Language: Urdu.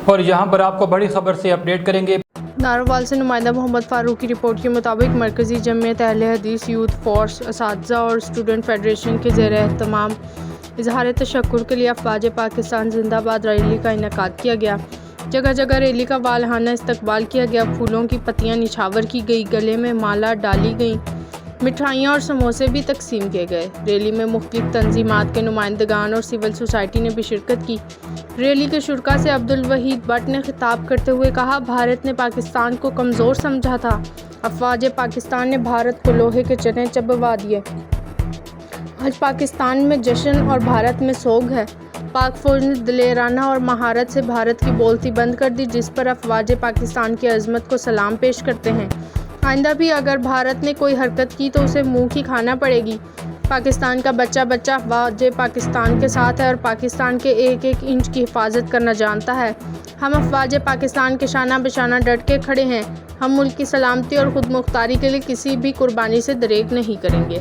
اور یہاں پر آپ کو بڑی خبر سے اپڈیٹ کریں گے۔ ناروال سے نمائندہ محمد فاروق کی رپورٹ کے مطابق مرکزی جمعیت اہل حدیث یوتھ فورس اساتذہ اور اسٹوڈنٹ فیڈریشن کے زیر اہتمام اظہار تشکر کے لیے افواج پاکستان زندہ باد ریلی کا انعقاد کیا گیا۔ جگہ جگہ ریلی کا والہانہ استقبال کیا گیا، پھولوں کی پتیاں نچھاور کی گئی، گلے میں مالا ڈالی گئیں، مٹھائیاں اور سموسے بھی تقسیم کیے گئے۔ ریلی میں مختلف تنظیمات کے نمائندگان اور سول سوسائٹی نے بھی شرکت کی۔ ریلی کے شرکاء سے عبدالوحید بٹ نے خطاب کرتے ہوئے کہا، بھارت نے پاکستان کو کمزور سمجھا تھا، افواج پاکستان نے بھارت کو لوہے کے چنے چبوا دیے۔ آج پاکستان میں جشن اور بھارت میں سوگ ہے۔ پاک فوج نے دلیرانہ اور مہارت سے بھارت کی بولتی بند کر دی، جس پر افواج پاکستان کی عظمت کو سلام پیش کرتے ہیں۔ آئندہ بھی اگر بھارت نے کوئی حرکت کی تو اسے منہ کی کھانا پڑے گی۔ پاکستان کا بچہ بچہ افواج پاکستان کے ساتھ ہے اور پاکستان کے ایک ایک انچ کی حفاظت کرنا جانتا ہے۔ ہم افواج پاکستان کے شانہ بشانہ ڈٹ کے کھڑے ہیں۔ ہم ملک کی سلامتی اور خود مختاری کے لیے کسی بھی قربانی سے دریغ نہیں کریں گے۔